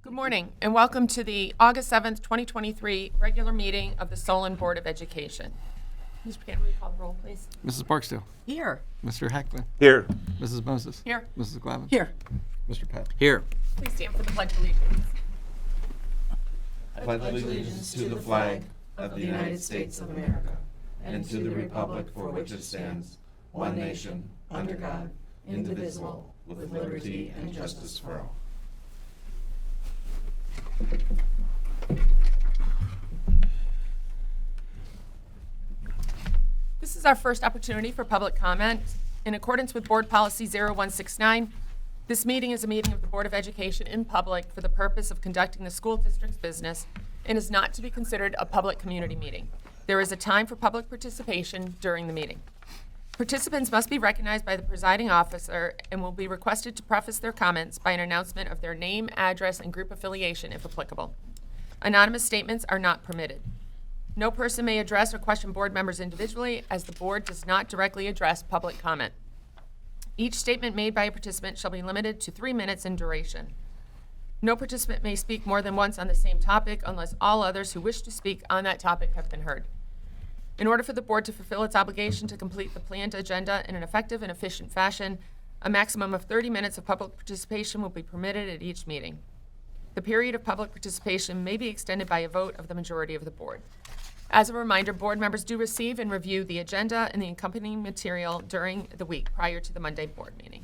Good morning, and welcome to the August 7th, 2023 regular meeting of the Solon Board of Education. Mr. Buchanan, will you call the roll, please? Mrs. Barksdale. Here. Mr. Heckman. Here. Mrs. Moses. Here. Mrs. Glavin. Here. Mr. Pat. Here. Please stand for the Pledge of Allegiance. I pledge allegiance to the flag of the United States of America and to the republic for which it stands, one nation, under God, indivisible, with liberty and justice for all. This is our first opportunity for public comment. In accordance with Board Policy 0169, this meeting is a meeting of the Board of Education in public for the purpose of conducting the school district's business and is not to be considered a public community meeting. There is a time for public participation during the meeting. Participants must be recognized by the presiding officer and will be requested to preface their comments by an announcement of their name, address, and group affiliation if applicable. Anonymous statements are not permitted. No person may address or question board members individually, as the board does not directly address public comment. Each statement made by a participant shall be limited to 3 minutes in duration. No participant may speak more than once on the same topic unless all others who wish to speak on that topic have been heard. In order for the board to fulfill its obligation to complete the planned agenda in an effective and efficient fashion, a maximum of 30 minutes of public participation will be permitted at each meeting. The period of public participation may be extended by a vote of the majority of the board. As a reminder, board members do receive and review the agenda and the accompanying material during the week prior to the Monday board meeting.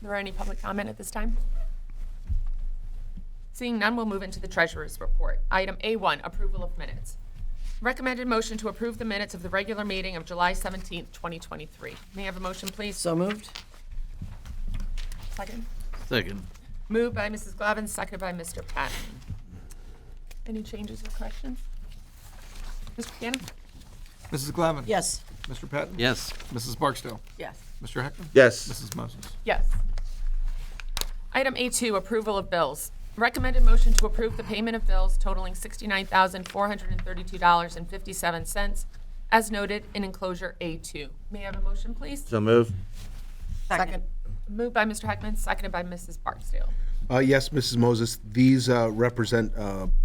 Are there any public comment at this time? Seeing none, we'll move into the treasurer's report. Item A1, approval of minutes. Recommended motion to approve the minutes of the regular meeting of July 17th, 2023. May I have a motion, please? So moved. Second. Second. Moved by Mrs. Glavin, seconded by Mr. Patton. Any changes or corrections? Mr. Buchanan? Mrs. Glavin. Yes. Mr. Patton. Yes. Mrs. Barksdale. Yes. Mr. Heckman. Yes. Mrs. Moses. Yes. Item A2, approval of bills. Recommended motion to approve the payment of bills totaling $69,432.57 as noted in enclosure A2. May I have a motion, please? So moved. Second. Moved by Mr. Heckman, seconded by Mrs. Barksdale. Yes, Mrs. Moses, these represent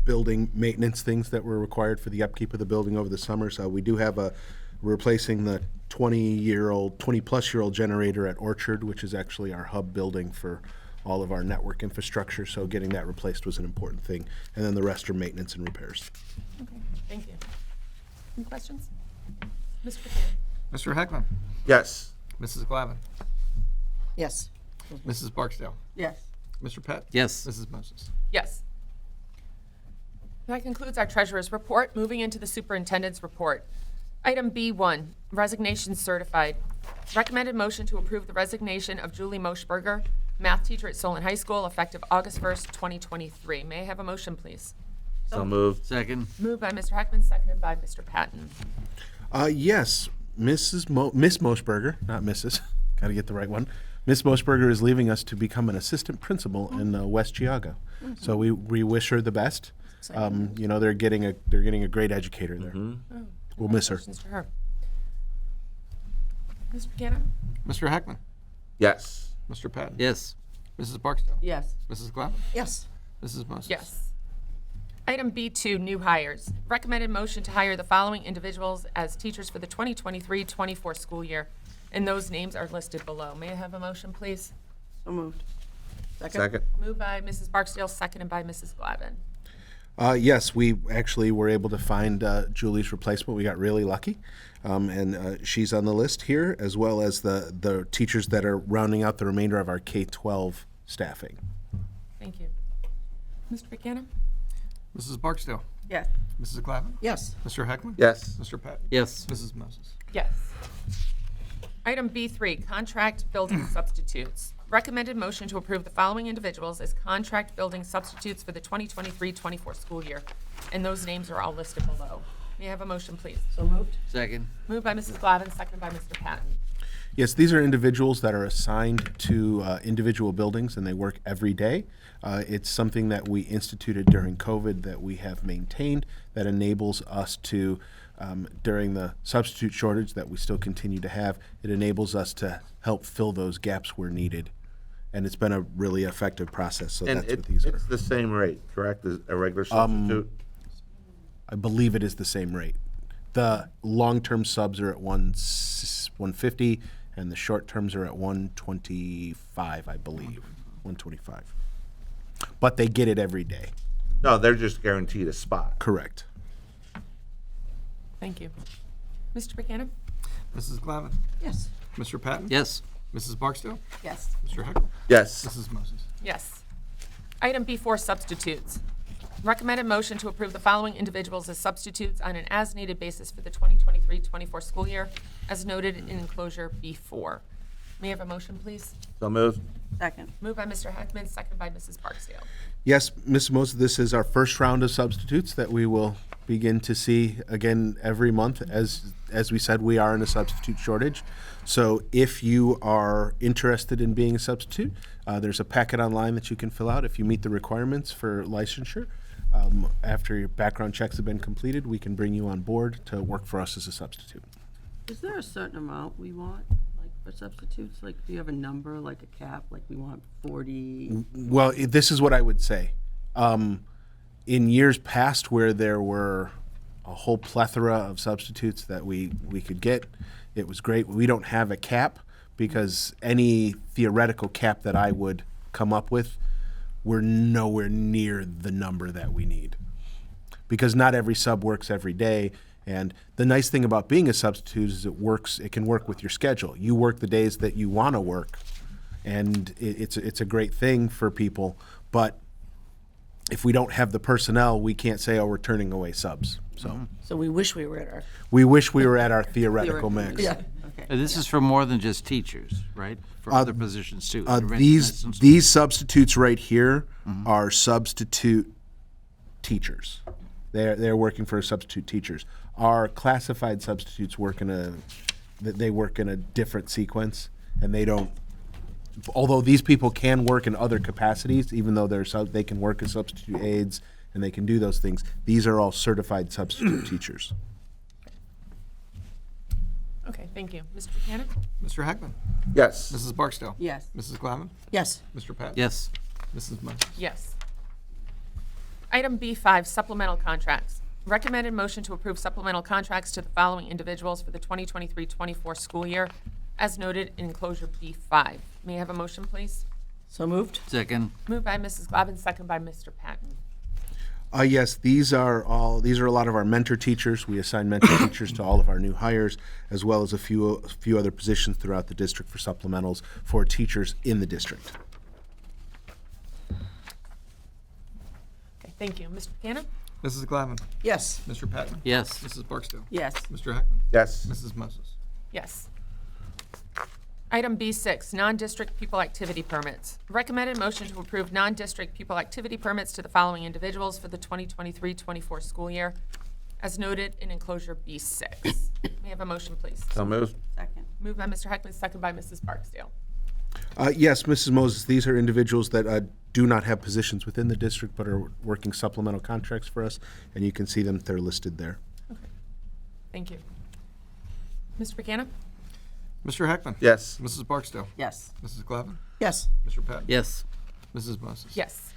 building maintenance things that were required for the upkeep of the building over the summer. So we do have replacing the 20-plus-year-old generator at Orchard, which is actually our hub building for all of our network infrastructure. So getting that replaced was an important thing. And then the rest are maintenance and repairs. Okay, thank you. Any questions? Mr. Buchanan? Mr. Heckman. Yes. Mrs. Glavin. Yes. Mrs. Barksdale. Yes. Mr. Pat. Yes. Mrs. Moses. Yes. That concludes our treasurer's report. Moving into the superintendent's report. Item B1, resignation certified. Recommended motion to approve the resignation of Julie Moschberger, math teacher at Solon High School, effective August 1st, 2023. May I have a motion, please? So moved. Second. Moved by Mr. Heckman, seconded by Mr. Patton. Yes, Miss Moschberger, not Mrs. Got to get the right one. Miss Moschberger is leaving us to become an assistant principal in West Geauga. So we wish her the best. You know, they're getting a great educator there. We'll miss her. Congratulations to her. Mr. Buchanan? Mr. Heckman. Yes. Mr. Patton. Yes. Mrs. Barksdale. Yes. Mrs. Glavin. Yes. Mrs. Moses. Yes. Item B2, new hires. Recommended motion to hire the following individuals as teachers for the 2023-24 school year, and those names are listed below. May I have a motion, please? So moved. Second. Moved by Mrs. Barksdale, seconded by Mrs. Glavin. Yes, we actually were able to find Julie's replacement. We got really lucky. And she's on the list here, as well as the teachers that are rounding out the remainder of our K-12 staffing. Thank you. Mr. Buchanan? Mrs. Barksdale. Yes. Mrs. Glavin. Yes. Mr. Heckman. Yes. Mr. Patton. Yes. Mrs. Moses. Yes. Item B3, contract building substitutes. Recommended motion to approve the following individuals as contract building substitutes for the 2023-24 school year, and those names are all listed below. May I have a motion, please? So moved. Second. Moved by Mrs. Glavin, seconded by Mr. Patton. Yes, these are individuals that are assigned to individual buildings, and they work every day. It's something that we instituted during COVID that we have maintained that enables us to, during the substitute shortage that we still continue to have, it enables us to help fill those gaps where needed. and it's been a really effective process, so And that's what these are. it's the same rate, correct, as a regular substitute? I believe it is the same rate. The long-term subs are at 150, and the short terms are at 125, I believe, 125. But they get it every day. No, they're just guaranteed a spot. Correct. Thank you. Mr. Buchanan? Mrs. Glavin. Yes. Mr. Patton. Yes. Mrs. Barksdale. Yes. Mr. Heckman. Yes. Mrs. Moses. Yes. Item B4, substitutes. Recommended motion to approve the following individuals as substitutes on an as-needed basis for the 2023-24 school year, as noted in enclosure B4. May I have a motion, please? So moved. Second. Moved by Mr. Heckman, second by Mrs. Barksdale. Yes, Ms. Moses, this is our first round of substitutes that we will begin to see again every month. As we said, we are in a substitute shortage. So if you are interested in being a substitute, there's a packet online that you can fill out if you meet the requirements for licensure. After your background checks have been completed, we can bring you on board to work for us as a substitute. Is there a certain amount we want, like, for substitutes? Like, do you have a number, like a cap, like we want 40? Well, this is what I would say. In years past where there were a whole plethora of substitutes that we could get, it was great. We don't have a cap because any theoretical cap that I would come up with, we're nowhere near the number that we need. Because not every sub works every day. And the nice thing about being a substitute is it can work with your schedule. You work the days that you want to work, and it's a great thing for people. But if we don't have the personnel, we can't say, oh, we're turning away subs. So So we wish we were at our. we wish we were at our theoretical max. Yeah, okay. This is for more than just teachers, right? For other positions too. These substitutes right here are substitute teachers. They're working for substitute teachers. Our classified substitutes work in a different sequence, and they don't. Although these people can work in other capacities, even though they can work as substitute aides and they can do those things. These are all certified substitute teachers. Okay, thank you. Mr. Buchanan? Mr. Heckman. Yes. Mrs. Barksdale. Yes. Mrs. Glavin. Yes. Mr. Patton. Yes. Mrs. Moses. Yes. Item B5, supplemental contracts. Recommended motion to approve supplemental contracts to the following individuals for the 2023-24 school year, as noted in enclosure B5. May I have a motion, please? So moved? Second. Moved by Mrs. Glavin, second by Mr. Patton. Yes, these are a lot of our mentor teachers. We assign mentor teachers to all of our new hires, as well as a few other positions throughout the district for supplementals for teachers in the district. Okay, thank you. Mr. Buchanan? Mrs. Glavin. Yes. Mr. Patton. Yes. Mrs. Barksdale. Yes. Mr. Heckman. Yes. Mrs. Moses. Yes. Item B6, non-district pupil activity permits. Recommended motion to approve non-district pupil activity permits to the following individuals for the 2023-24 school year, as noted in enclosure B6. May I have a motion, please? So moved. Second. Moved by Mr. Heckman, second by Mrs. Barksdale. Yes, Mrs. Moses, these are individuals that do not have positions within the district but are working supplemental contracts for us, and you can see them, they're listed there. Okay. Thank you. Mr. Buchanan? Mr. Heckman. Yes. Mrs. Barksdale. Yes. Mrs. Glavin. Yes. Mr. Patton. Yes. Mrs. Moses. Yes.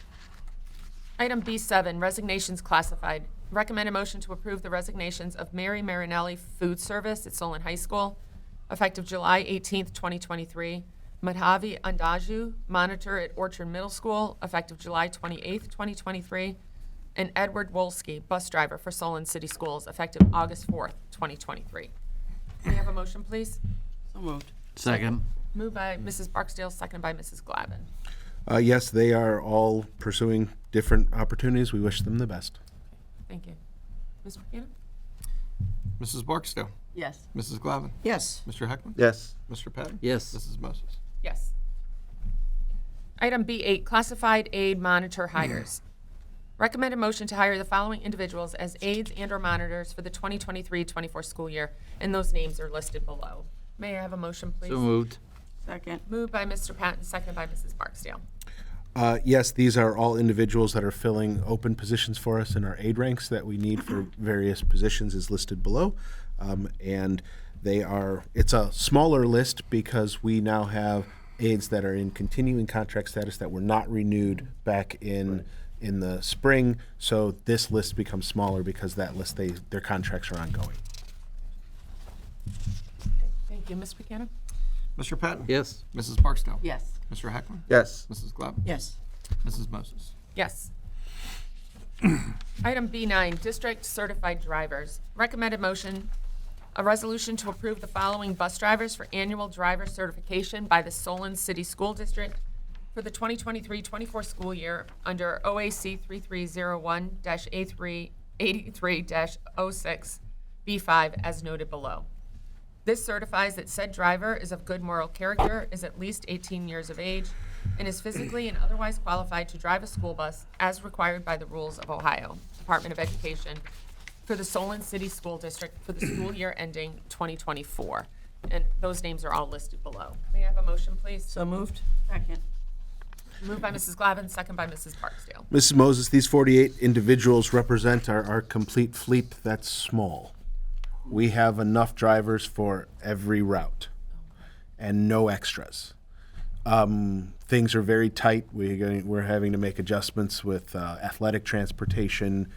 Item B7, resignations classified. Recommended motion to approve the resignations of Mary Marinelli Food Service at Solon High School, effective July 18th, 2023. Madhavi Andaju, monitor at Orchard Middle School, effective July 28th, 2023. And Edward Wolski, bus driver for Solon City Schools, effective August 4th, 2023. May I have a motion, please? So moved. Second. Moved by Mrs. Barksdale, seconded by Mrs. Glavin. Yes, they are all pursuing different opportunities. We wish them the best. Thank you. Mr. Buchanan? Mrs. Barksdale. Yes. Mrs. Glavin. Yes. Mr. Heckman. Yes. Mr. Patton. Yes. Mrs. Moses. Yes. Item B8, classified aid monitor hires. Recommended motion to hire the following individuals as aides and/or monitors for the 2023-24 school year, and those names are listed below. May I have a motion, please? So moved. Second. Moved by Mr. Patton, seconded by Mrs. Barksdale. Yes, these are all individuals that are filling open positions for us in our aid ranks that we need for various positions is listed below. And it's a smaller list because we now have aides that are in continuing contract status that were not renewed back in the spring. So this list becomes smaller because that list, their contracts are ongoing. Thank you. Mr. Buchanan? Mr. Patton? Yes. Mrs. Barksdale? Yes. Mr. Heckman? Yes. Mrs. Glavin? Yes. Mrs. Moses? Yes. Item B9, District Certified Drivers. Recommended motion, a resolution to approve the following bus drivers for annual driver certification by the Solon City School District for the 2023-24 school year under OAC 3301-83-06 B5 as noted below. This certifies that said driver is of good moral character, is at least 18 years of age, and is physically and otherwise qualified to drive a school bus as required by the rules of Ohio Department of Education for the Solon City School District for the school year ending 2024. And those names are all listed below. May I have a motion, please? So moved. Second. Moved by Mrs. Glavin, second by Mrs. Barksdale. Mrs. Moses, these 48 individuals represent our complete fleet that's small. We have enough drivers for every route and no extras. Things are very tight. We're having to make adjustments with athletic transportation.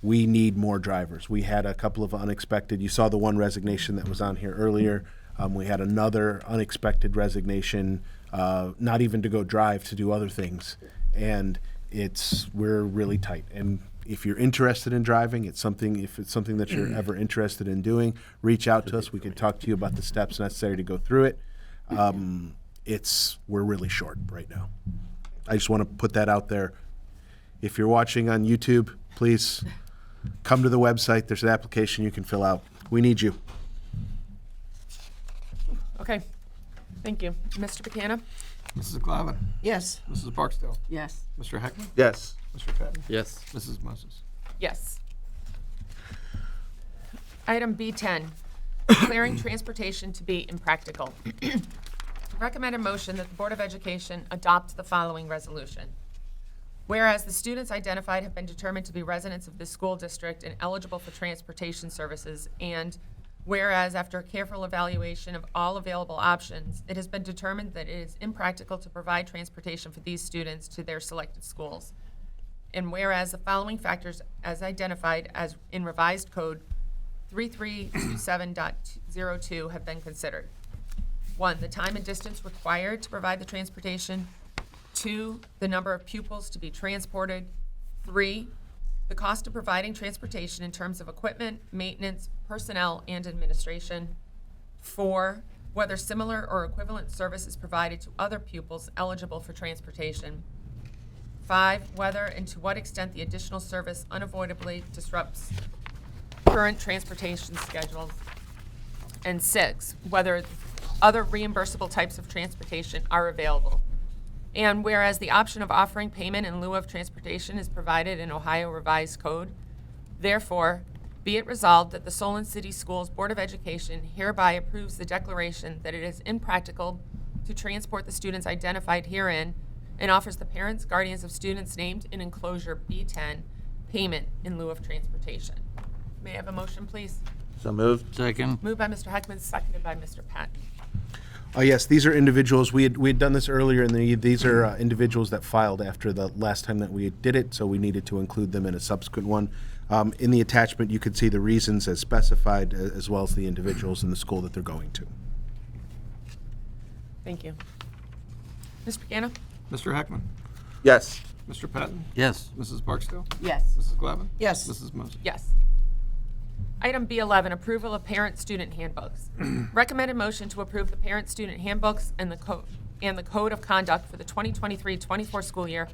We need more drivers. We had a couple of unexpected, you saw the one resignation that was on here earlier. We had another unexpected resignation, not even to go drive, to do other things. And we're really tight. And if you're interested in driving, if it's something that you're ever interested in doing, reach out to us. We can talk to you about the steps necessary to go through it. We're really short right now. I just want to put that out there. If you're watching on YouTube, please come to the website. There's an application you can fill out. We need you. Okay, thank you. Mr. Buchanan? Mrs. Glavin? Yes. Mrs. Barksdale? Yes. Mr. Heckman? Yes. Mr. Patton? Yes. Mrs. Moses? Yes. Item B10, declaring transportation to be impractical. Recommend a motion that the Board of Education adopt the following resolution. Whereas the students identified have been determined to be residents of this school district and eligible for transportation services, and whereas after a careful evaluation of all available options, it has been determined that it is impractical to provide transportation for these students to their selected schools. And whereas the following factors as identified as in revised code 3327.02 have been considered. 1, the time and distance required to provide the transportation. 2, the number of pupils to be transported. 3, the cost of providing transportation in terms of equipment, maintenance, personnel, and administration. 4, whether similar or equivalent service is provided to other pupils eligible for transportation. 5, whether and to what extent the additional service unavoidably disrupts current transportation schedules. And 6, whether other reimbursable types of transportation are available. And whereas the option of offering payment in lieu of transportation is provided in Ohio Revised Code, therefore, be it resolved that the Solon City Schools Board of Education hereby approves the declaration that it is impractical to transport the students identified herein and offers the parents, guardians of students named in enclosure B10 payment in lieu of transportation. May I have a motion, please? So moved. Second. Moved by Mr. Heckman, seconded by Mr. Patton. Yes, these are individuals. We had done this earlier, and these are individuals that filed after the last time that we did it, so we needed to include them in a subsequent one. In the attachment, you could see the reasons as specified, as well as the individuals in the school that they're going to. Thank you. Mr. Buchanan? Mr. Heckman? Yes. Mr. Patton? Yes. Mrs. Barksdale? Yes. Mrs. Glavin? Yes. Mrs. Moses? Yes. Item B11, approval of parent-student handbooks. Recommended motion to approve the parent-student handbooks and the code of conduct for the 2023-24 school year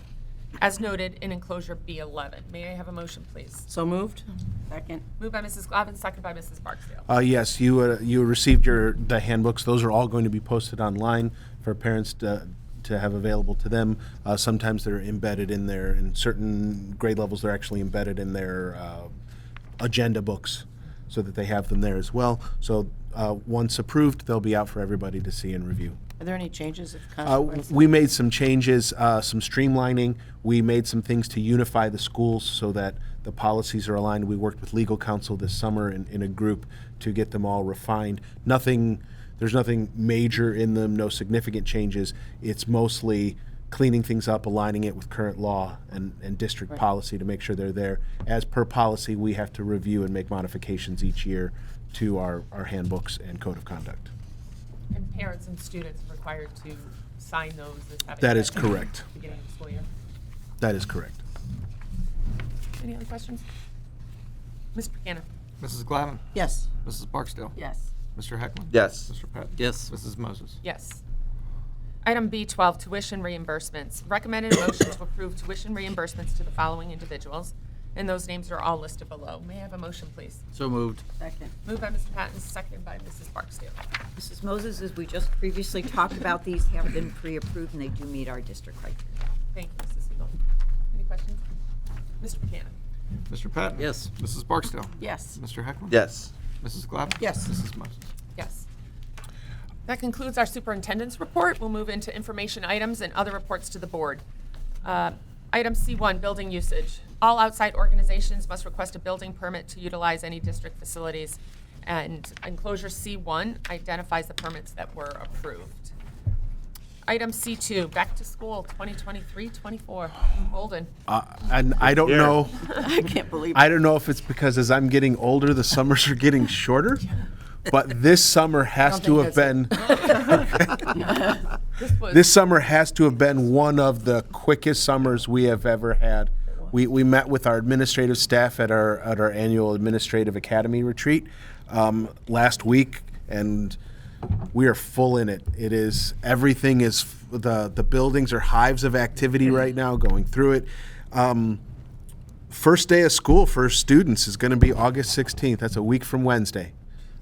as noted in enclosure B11. May I have a motion, please? So moved. Second. Moved by Mrs. Glavin, seconded by Mrs. Barksdale. Yes, you received the handbooks. Those are all going to be posted online for parents to have available to them. Sometimes they're embedded in there. In certain grade levels, they're actually embedded in their agenda books so that they have them there as well. So once approved, they'll be out for everybody to see and review. Are there any changes of consequence? We made some changes, some streamlining. We made some things to unify the schools so that the policies are aligned. We worked with legal counsel this summer in a group to get them all refined. Nothing There's nothing major in them, no significant changes. It's mostly cleaning things up, aligning it with current law and district policy to make sure they're there. As per policy, we have to review and make modifications each year to our handbooks and code of conduct. And parents and students are required to sign those as having. That is been at the correct. Beginning of the school year. That is correct. Any other questions? Mr. Buchanan? Mrs. Glavin. Yes. Mrs. Barksdale. Yes. Mr. Heckman. Yes. Mr. Patton. Yes. Mrs. Moses. Yes. Item B12, tuition reimbursements. Recommended motion to approve tuition reimbursements to the following individuals, and those names are all listed below. May I have a motion, please? So moved. Second. Moved by Mr. Patton, seconded by Mrs. Barksdale. Mrs. Moses, as we just previously talked about, these have been pre-approved and they do meet our district criteria. Thank you, Mrs. Siegel. Any questions? Mr. Buchanan? Mr. Patton. Yes. Mrs. Barksdale. Yes. Mr. Heckman. Yes. Mrs. Glavin. Yes. Mrs. Moses. Yes. That concludes our superintendent's report. We'll move into information items and other reports to the board. Item C1, building usage. All outside organizations must request a building permit to utilize any district facilities. And enclosure C1 identifies the permits that were approved. Item C2, back to school 2023-24. Holden. And I don't know. I can't believe I don't know if it's because as I'm getting older, the summers are getting shorter, but this summer has to have been, this summer has to have been one of the quickest summers we have ever had. We met with our administrative staff at our annual administrative academy retreat last week, and we are full in it. It is, everything is, the buildings are hives of activity right now going through it. First day of school for students is going to be August 16th. That's a week from Wednesday.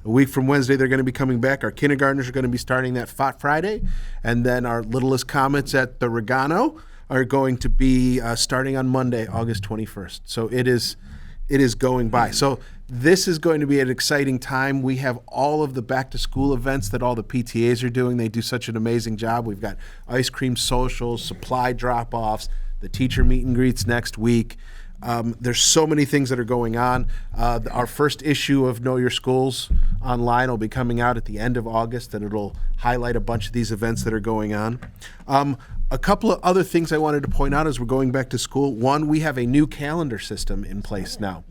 A week from Wednesday, they're going to be coming back. Our kindergartners are going to be starting that Friday. And then our littlest comets at the Regano are going to be starting on Monday, August 21st. So it is going by. So this is going to be an exciting time. We have all of the back to school events that all the PTAs are doing. They do such an amazing job. We've got ice cream socials, supply drop-offs, the teacher meet and greets next week. There's so many things that are going on. Our first issue of Know Your Schools online will be coming out at the end of August, and it'll highlight a bunch of these events that are going on. A couple of other things I wanted to point out as we're going back to school. One, we have a new calendar system in place now.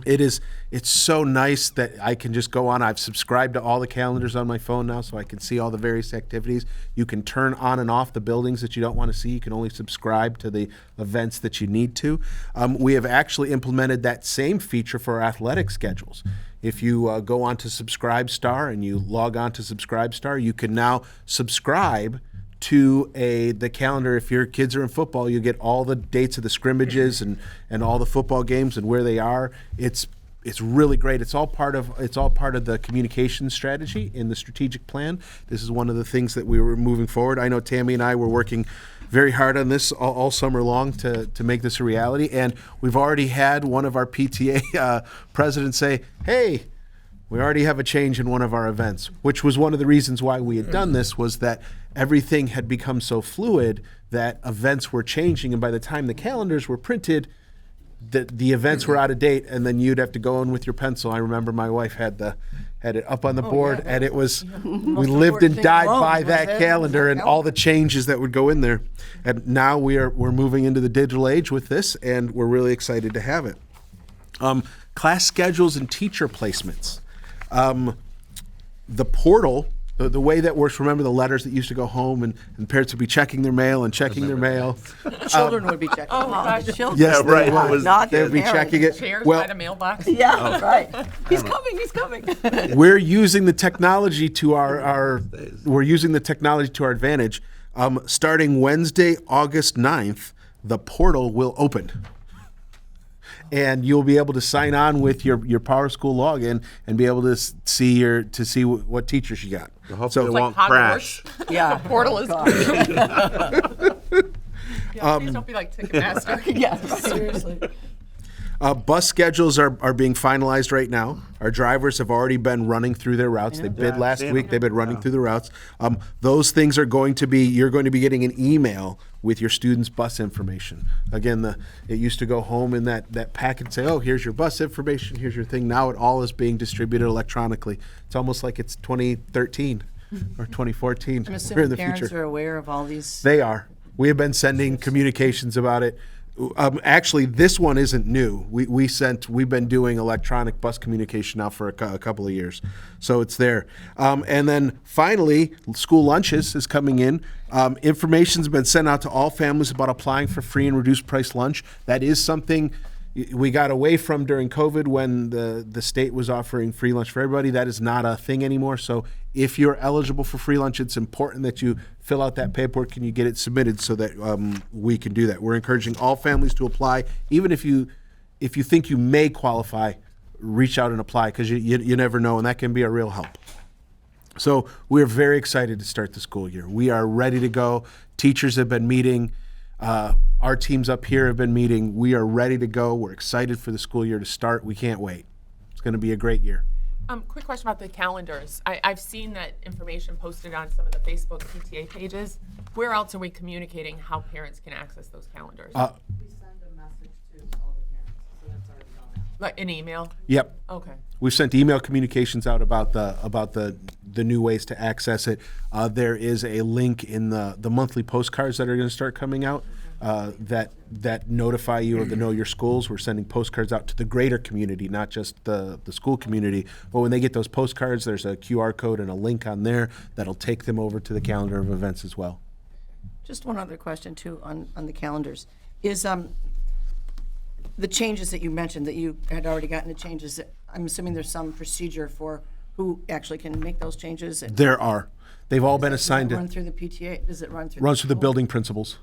It's so nice that I can just go on. I've subscribed to all the calendars on my phone now, so I can see all the various activities. You can turn on and off the buildings that you don't want to see. You can only subscribe to the events that you need to. We have actually implemented that same feature for our athletic schedules. If you go on to Subscribe-Star and you log on to Subscribe-Star, you can now subscribe to the calendar. If your kids are in football, you get all the dates of the scrimmages and all the football games and where they are. It's really great. It's all part of the communication strategy in the strategic plan. This is one of the things that we were moving forward. I know Tammy and I were working very hard on this all summer long to make this a reality, and we've already had one of our PTA presidents say, "Hey, we already have a change in one of our events," which was one of the reasons why we had done this, was that everything had become so fluid that events were changing, and by the time the calendars were printed, the events were out of date, and then you'd have to go in with your pencil. I remember my wife had it up on the board, and it was, we lived and died by that calendar and all the changes that would go in there. And now we're moving into the digital age with this, and we're really excited to have it. Class schedules and teacher placements. The portal, the way that works, remember the letters that used to go home and parents would be checking their mail and checking their mail? children would be checking. Oh, gosh. Children. Yes, Yeah, right. they would. It was- Not They would be the checking it. Chairs Well, by the mailbox. Yeah, right. He's coming, he's coming. we're using the technology to our advantage. Starting Wednesday, August 9th, the portal will open. And you'll be able to sign on with your PowerSchool login and be able to see what teachers you got. Hopefully it Like won't Hogwarts. crash. Yeah. The portal is. God. Yeah, please don't be like Ticketmaster. Yeah, seriously. Bus schedules are being finalized right now. Our drivers have already been running through their routes. They bid last week. They've been running through the routes. Those things are going to be, you're going to be getting an email with your students' bus information. Again, it used to go home in that packet and say, oh, here's your bus information, here's your thing. Now it all is being distributed electronically. It's almost like it's 2013 or 2014. I'm We're in assuming the parents future. are aware of all these. They are. We have been sending communications about it. Actually, this one isn't new. We've been doing electronic bus communication now for a couple of years, so it's there. And then finally, school lunches is coming in. Information's been sent out to all families about applying for free and reduced price lunch. That is something we got away from during COVID when the state was offering free lunch for everybody. That is not a thing anymore. So if you're eligible for free lunch, it's important that you fill out that paperwork and you get it submitted so that we can do that. We're encouraging all families to apply. Even if you think you may qualify, reach out and apply, because you never know, and that can be a real help. So we're very excited to start the school year. We are ready to go. Teachers have been meeting. Our teams up here have been meeting. We are ready to go. We're excited for the school year to start. We can't wait. It's going to be a great year. Quick question about the calendars. I've seen that information posted on some of the Facebook PTA pages. Where else are we communicating how parents can access those calendars? We send a message to all the parents, so that's already gone out. Like an email? Yep. Okay. We've sent email communications out about the new ways to access it. There is a link in the monthly postcards that are going to start coming out that notify you of the Know Your Schools. We're sending postcards out to the greater community, not just the school community. But when they get those postcards, there's a QR code and a link on there that'll take them over to the calendar of events as well. Just one other question too on the calendars. Is the changes that you mentioned, that you had already gotten the changes, I'm assuming there's some procedure for who actually can make those changes? And There are. They've all been assigned run to, through the PTA? Does it run through? runs through the building principals.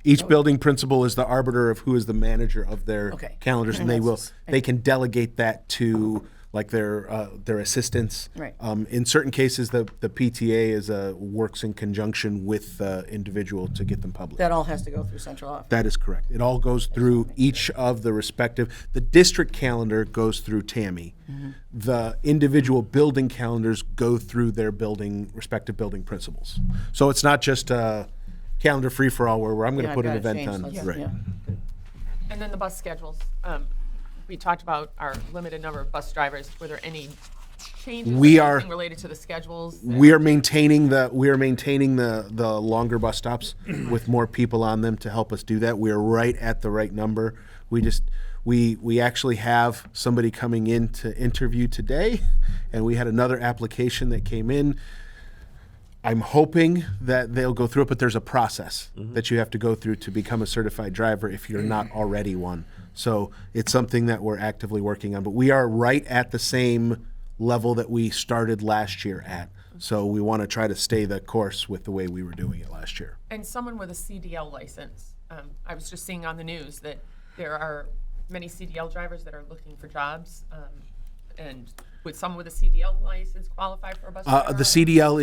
Each building principal is the arbiter of who is the manager of their Okay. calendars, and And that's- they can delegate that to like their assistants. Right. In certain cases, the PTA works in conjunction with the individual to get them published. That all has to go through central office? That is correct. It all goes through each of the respective, the district calendar goes through Tammy. The individual building calendars go through their respective building principals. So it's not just a calendar free for all where I'm going to Yeah, put an I've got it event on. changed. Right. Yeah. And then the bus schedules. We talked about our limited number of bus drivers. Were there any changes We or are- anything related to the schedules? We are maintaining the longer bus stops with more people on them to help us do that. We are right at the right number. We actually have somebody coming in to interview today, and we had another application that came in. I'm hoping that they'll go through it, but there's a process that you have to go through to become a certified driver if you're not already one. So it's something that we're actively working on, but we are right at the same level that we started last year at. So we want to try to stay the course with the way we were doing it last year. And someone with a CDL license. I was just seeing on the news that there are many CDL drivers that are looking for jobs. And would someone with a CDL license qualify for a bus driver? The CDL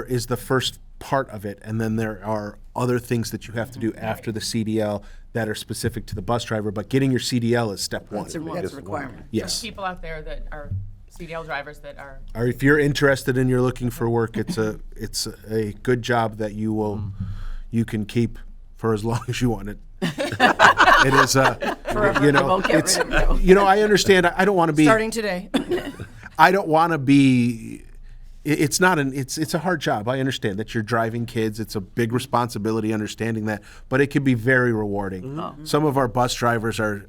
is the first part of it, and then there are other things that you have to do after the CDL that are specific to the bus driver, but getting your CDL is step one. That's a requirement. Yes. People out there that are CDL drivers that are, Or if you're interested and you're looking for work, it's a good job that you can keep for as long as you want it. It is, you know, won't get it's, rid of you know, I understand. I don't want to be. Starting today. I don't want to be. It's not it's a hard job. I understand that you're driving kids. It's a big responsibility, understanding that, but it can be very rewarding. Some of our bus drivers are,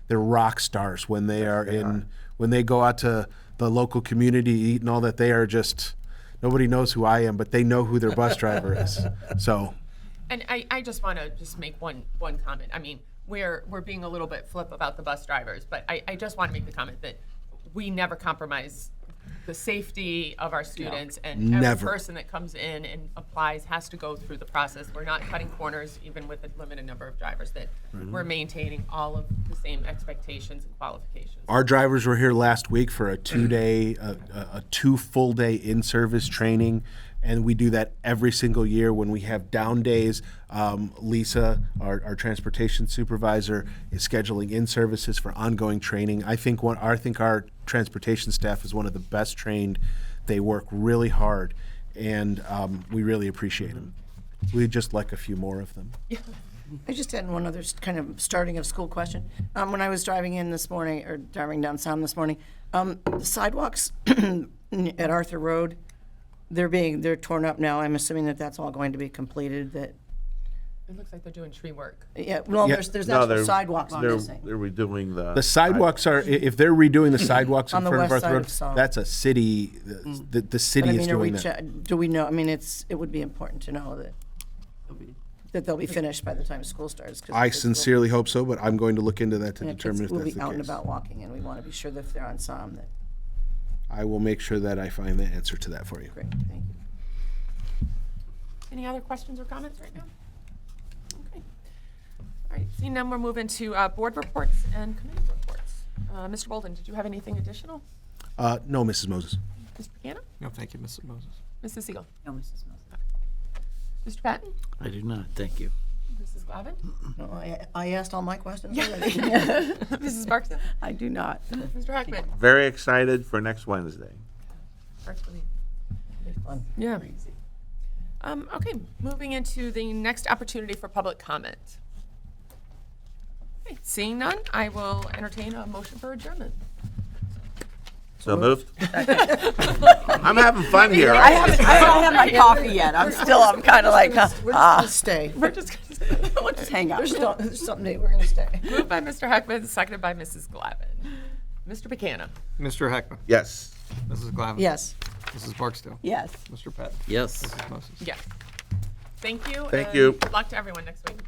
they're rock stars when they are when they go out to the local community, eat and all that. They are just, nobody knows who I am, but they know who their bus driver is. So. and I just want to just make one comment. I mean, we're being a little bit flip about the bus drivers, but I just want to make the comment that we never compromise the safety of our students, and every Never. person that comes in and applies has to go through the process. We're not cutting corners, even with a limited number of drivers, that we're maintaining all of the same expectations and qualifications. Our drivers were here last week for a 2 full day in-service training, And we do that every single year when we have down days. Lisa, our transportation supervisor, is scheduling in services for ongoing training. I think our transportation staff is one of the best trained. They work really hard, and we really appreciate them. We'd just like a few more of them. I just had one other kind of starting of school question. When I was driving in this morning, or driving down Sound this morning, the sidewalks at Arthur Road, they're torn up now. I'm assuming that that's all going to be completed, that, It looks like they're doing tree work. yeah, well, Yeah. there's No, actual sidewalks they're missing. redoing The sidewalks are, if they're redoing the sidewalks in On the front of west Arthur side Road, of Solon. that's a city, the city But I is mean, are we, doing that. do we know, I mean, it would be important to know that they'll be finished by the time school starts. 'cause I it's still- sincerely hope so, but I'm going to look into that to and kids determine if will that's be the out and case. about walking, and we want to be sure that if they're on Sound, that, I will make sure that I find the answer to that for you. great, thank you. Any other questions or comments right now? Okay. All right, seeing none, we're moving to board reports and committee reports. Mr. Bolden, did you have anything additional? No, Mrs. Moses. Mr. Buchanan? No, thank you, Mrs. Moses. Mrs. Siegel? No, Mrs. Moses. Mr. Patton? I do not, thank you. Mrs. Glavin? No, I asked all my questions already. Mrs. Barkson? I do not. Mr. Heckman? Very excited for next Wednesday. Yeah. Okay, moving into the next opportunity for public comment. Okay, seeing none, I will entertain a motion for adjournment. So moved? I'm having fun here. I haven't had my coffee yet. I'm kind of like, We're just gonna stay. We're just we'll just hang out. There's something, we're gonna stay. moved by Mr. Heckman, seconded by Mrs. Glavin. Mr. Buchanan? Mr. Heckman. Yes. Mrs. Glavin. Yes. Mrs. Barksdale. Yes. Mr. Patton. Yes. Mrs. Moses. Yes. Thank you. Thank and you. Good luck to everyone next week.